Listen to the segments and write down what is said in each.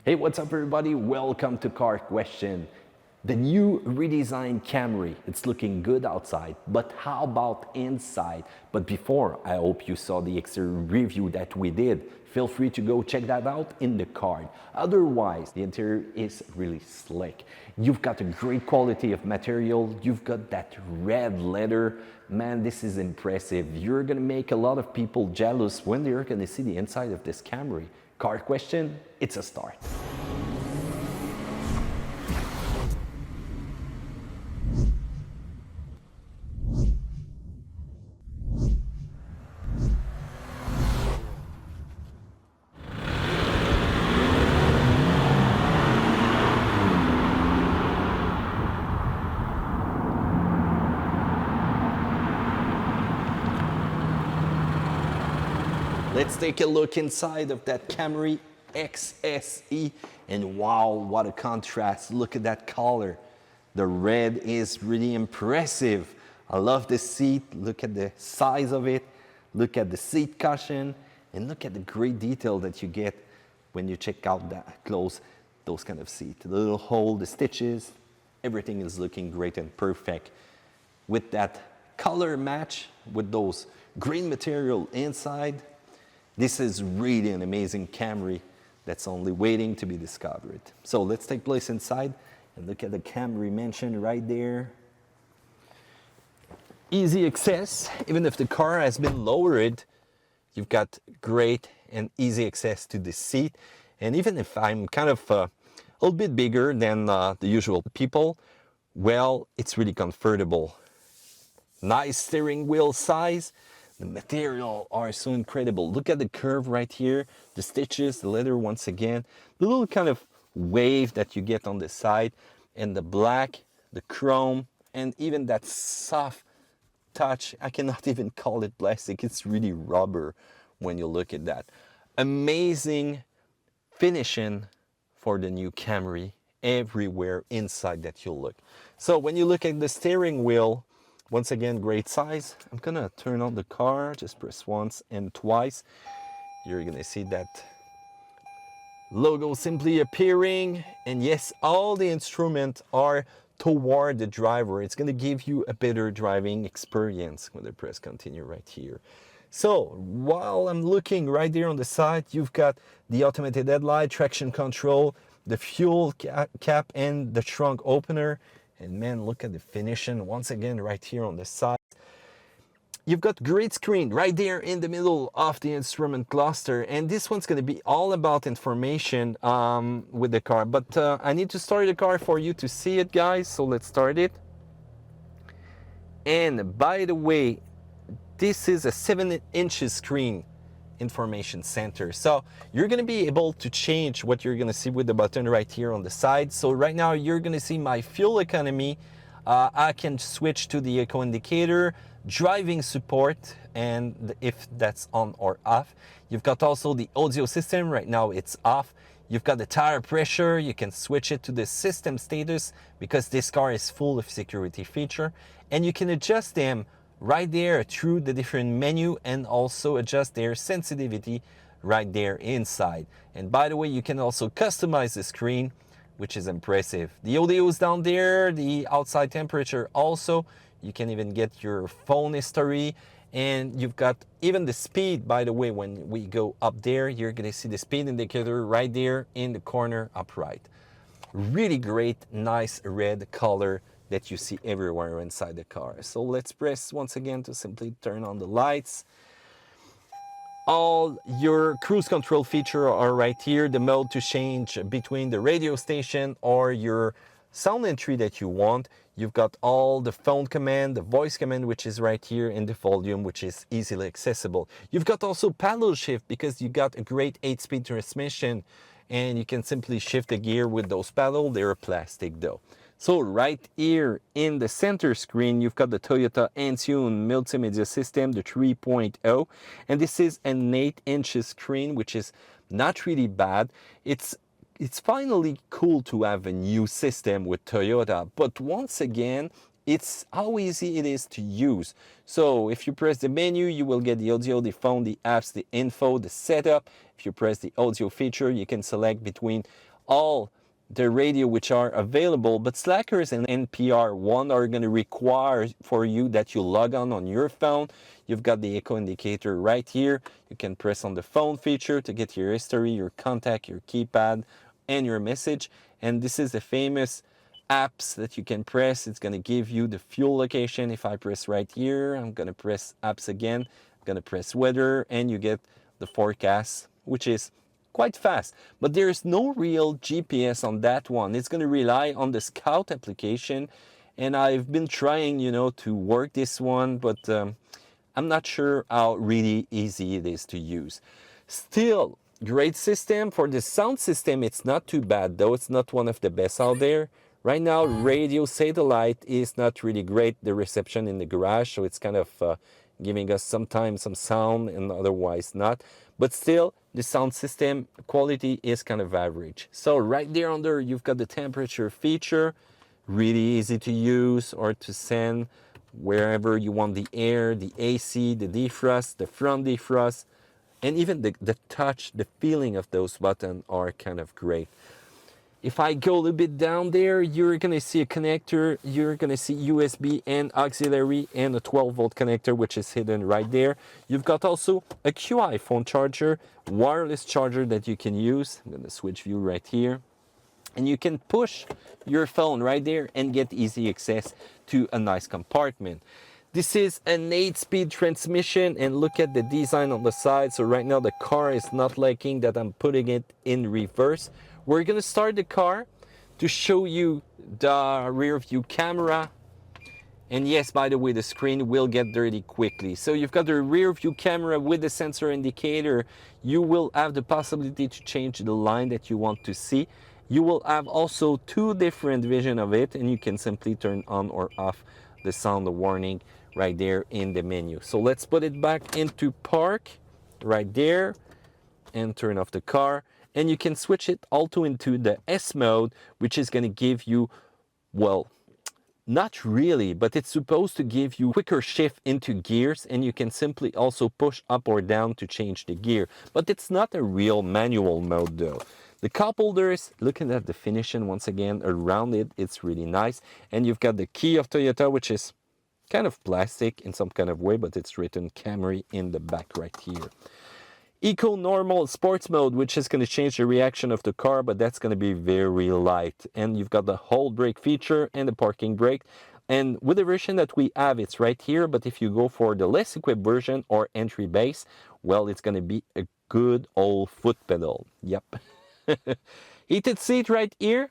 Hey, what's up everybody? Welcome to Car Question. The new redesigned Camry, it's looking good outside, but how about inside? But before, I hope you saw the exterior review that we did. Feel free to go check that out in the card. Otherwise, the interior is really slick. You've got a great quality of material. You've got that red leather. Man, this is impressive. You're gonna make a lot of people jealous when they're gonna see the inside of this Camry. Car Question, it's a start. Let's take a look inside of that Camry XSE, and wow, what a contrast. Look at that color. The red is really impressive. I love the seat. Look at the size of it. Look at the seat cushion, and look at the great detail that you get when you check out that close those kind of seat. The little hole, the stitches, everything is looking great and perfect. With that color match with those green material inside, this is really an amazing Camry that's only waiting to be discovered. So let's take place inside and look at the Camry mentioned right there. Easy access, even if the car has been lowered, you've got great and easy access to the seat. And even if I'm kind of a little bit bigger than the usual people, well, it's really comfortable. Nice steering wheel size. The material are so incredible. Look at the curve right here, the stitches, the leather once again, the little kind of wave that you get on the side, and the black, the chrome, and even that soft touch. I cannot even call it plastic. It's really rubber when you look at that. Amazing finishing for the new Camry everywhere inside that you look. So when you look at the steering wheel, once again, great size. I'm gonna turn on the car, just press once and twice. You're gonna see that logo simply appearing. And yes, all the instruments are toward the driver. It's gonna give you a better driving experience when I press continue right here. So while I'm looking right there on the side, you've got the automated headlight, traction control, the fuel cap, and the trunk opener. And man, look at the finishing once again right here on the side. You've got great screen right there in the middle of the instrument cluster, and this one's going to be all about information with the car. But I need to start the car for you to see it, guys. So let's start it. And by the way, this is a 7-inch screen information center, so you're going to be able to change what you're going to see with the button right here on the side. So right now you're going to see my fuel economy. I can switch to the eco indicator, driving support, and if that's on or off. You've got also the audio system. Right now it's off. You've got the tire pressure. You can switch it to the system status because this car is full of security feature, and you can adjust them right there through the different menu, and also adjust their sensitivity right there inside. And by the way, you can also customize the screen, which is impressive. The audio is down there, the outside temperature also. You can even get your phone history, and you've got even the speed. By the way, when we go up there, you're gonna see the speed indicator right there in the corner upright. Really great, nice red color that you see everywhere inside the car. So let's press once again to simply turn on the lights. All your cruise control features are right here. The mode to change between the radio station or your sound entry that you want. You've got all the phone command, the voice command, which is right here, and the volume, which is easily accessible. You've got also paddle shift because you got a great 8-speed transmission, and you can simply shift the gear with those paddles. They're plastic though. So right here in the center screen, you've got the Toyota Entune multimedia system, the 3.0, and this is an 8-inch screen, which is not really bad. It's finally cool to have a new system with Toyota, but once again, it's how easy it is to use. So if you press the menu, you will get the audio, the phone, the apps, the info, the setup. If you press the audio feature, you can select between all the radio which are available, but Slackers and NPR1 are going to require for you that you log on your phone. You've got the echo indicator right here. You can press on the phone feature to get your history, your contact, your keypad, and your message. And this is the famous apps that you can press. It's going to give you the fuel location. If I press right here, I'm going to press apps again. I'm going to press weather, and you get the forecast, which is quite fast. But there's no real GPS on that one. It's going to rely on the Scout application, and I've been trying, to work this one, but I'm not sure how really easy it is to use. Still, great system. For the sound system, it's not too bad, though. It's not one of the best out there. Right now, radio satellite is not really great, the reception in the garage, so it's kind of giving us sometimes some sound and otherwise not. But still, the sound system quality is kind of average. So right there under, you've got the temperature feature, really easy to use or to send wherever you want the air, the AC, the defrost, the front defrost, and even the touch, the feeling of those buttons are kind of great. If I go a little bit down there, you're going to see a connector. You're going to see USB and auxiliary and a 12-volt connector, which is hidden right there. You've got also a QI phone charger, wireless charger that you can use. I'm going to switch view right here. And you can push your phone right there and get easy access to a nice compartment. This is an 8-speed transmission, and look at the design on the side. So right now the car is not liking that I'm putting it in reverse. We're going to start the car to show you the rear view camera. And yes, by the way, the screen will get dirty quickly. So you've got the rear view camera with the sensor indicator. You will have the possibility to change the line that you want to see. You will have also two different visions of it, and you can simply turn on or off the sound warning right there in the menu. So let's put it back into park right there and turn off the car. And you can switch it also into the S mode, which is going to give you, well, not really, but it's supposed to give you quicker shift into gears, and you can simply also push up or down to change the gear. But it's not a real manual mode though. The cup holders, looking at the finishing once again around it, it's really nice. And you've got the key of Toyota, which is kind of plastic in some kind of way, but it's written Camry in the back right here. Eco Normal Sports Mode, which is going to change the reaction of the car, but that's going to be very light. And you've got the hold brake feature and the parking brake. And with the version that we have, it's right here. But if you go for the less equipped version or entry base, well, it's going to be a good old foot pedal. Yep. Heated seat right here.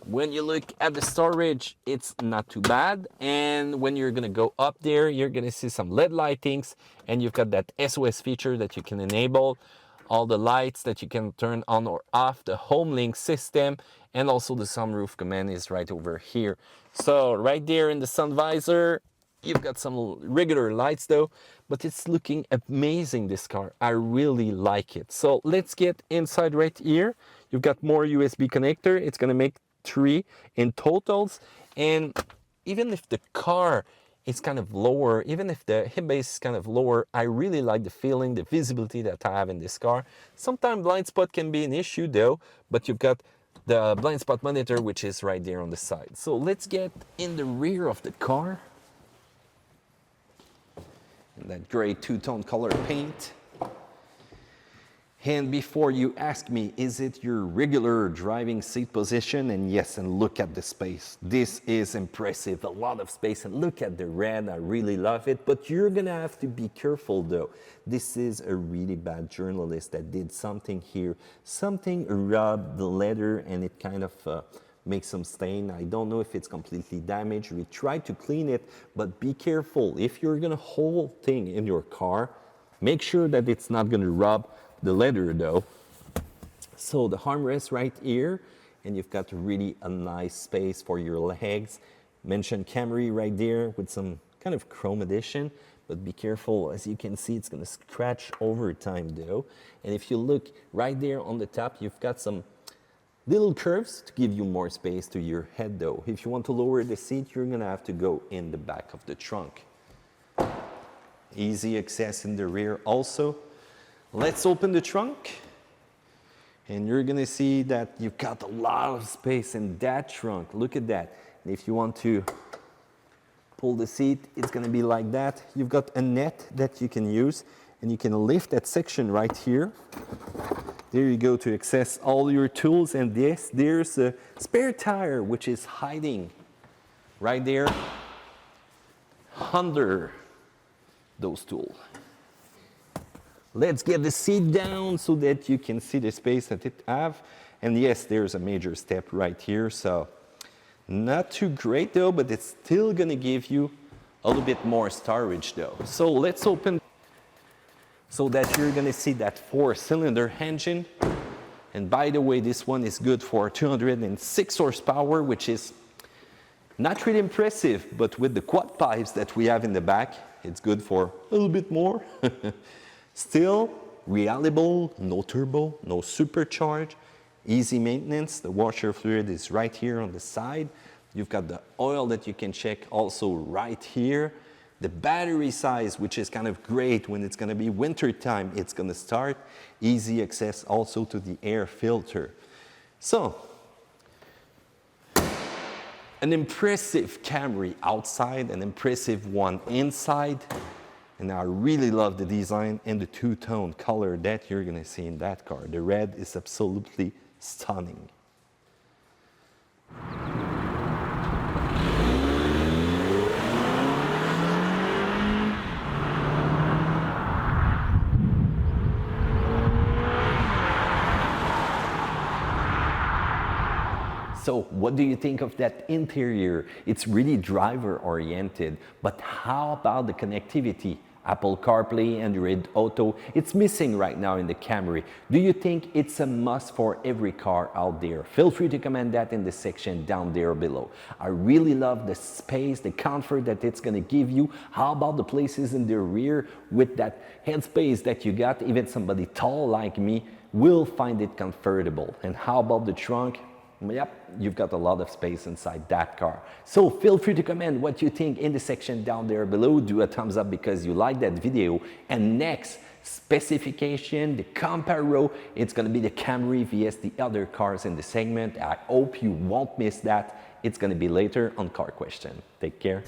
When you look at the storage, it's not too bad. And when you're going to go up there, you're going to see some LED lightings. And you've got that SOS feature that you can enable. All the lights that you can turn on or off. The home link system. And also the sunroof command is right over here. So right there in the sun visor, you've got some regular lights though. But it's looking amazing, this car. I really like it. So let's get inside right here. You've got more USB connector. It's going to make 3 in totals. And even if the car is kind of lower, even if the hip base is kind of lower, I really like the feeling, the visibility that I have in this car. Sometimes blind spot can be an issue though, but you've got the blind spot monitor, which is right there on the side. So let's get in the rear of the car. And that gray two-tone color paint. And before you ask me, is it your regular driving seat position? And yes, and look at the space. This is impressive, a lot of space. And look at the red, I really love it. But you're gonna have to be careful though. This is a really bad journalist that did something here. Something rubbed the leather and it kind of makes some stain. I don't know if it's completely damaged. We tried to clean it, but be careful. If you're gonna hold thing in your car, make sure that it's not gonna rub the leather though. So the armrest right here, and you've got really a nice space for your legs. Mentioned Camry right there with some kind of chrome addition, but be careful. As you can see, it's gonna scratch over time though. And if you look right there on the top, you've got some little curves to give you more space to your head though. If you want to lower the seat, you're gonna have to go in the back of the trunk. Easy access in the rear also. Let's open the trunk. And you're gonna see that you've got a lot of space in that trunk. Look at that. And if you want to pull the seat, it's gonna be like that. You've got a net that you can use, and you can lift that section right here. There you go to access all your tools, and there's a spare tire which is hiding right there under those tools. Let's get the seat down so that you can see the space that it have. And yes, there's a major step right here, so not too great though, but it's still gonna give you a little bit more storage though. So let's open so that you're gonna see that 4-cylinder engine. And by the way, this one is good for 206 horsepower, which is not really impressive, but with the quad pipes that we have in the back, it's good for a little bit more. Still reliable, no turbo, no supercharge, easy maintenance. The washer fluid is right here on the side. You've got the oil that you can check also right here. The battery size, which is kind of great when it's gonna be winter time, it's gonna start. Easy access also to the air filter. So, an impressive Camry outside, an impressive one inside. And I really love the design and the two-tone color that you're gonna see in that car. The red is absolutely stunning. So what do you think of that interior? It's really driver oriented, but how about the connectivity? Apple CarPlay, Android Auto, it's missing right now in the Camry. Do you think it's a must for every car out there? Feel free to comment that in the section down there below. I really love the space, the comfort that it's gonna give you. How about the places in the rear with that headspace that you got? Even somebody tall like me will find it comfortable. And how about the trunk? Yep, you've got a lot of space inside that car. So feel free to comment what you think in the section down there below. Do a thumbs up because you like that video. And next specification, the comparo, it's gonna be the Camry vs the other cars in the segment. I hope you won't miss that. It's gonna be later on Car Question. Take care.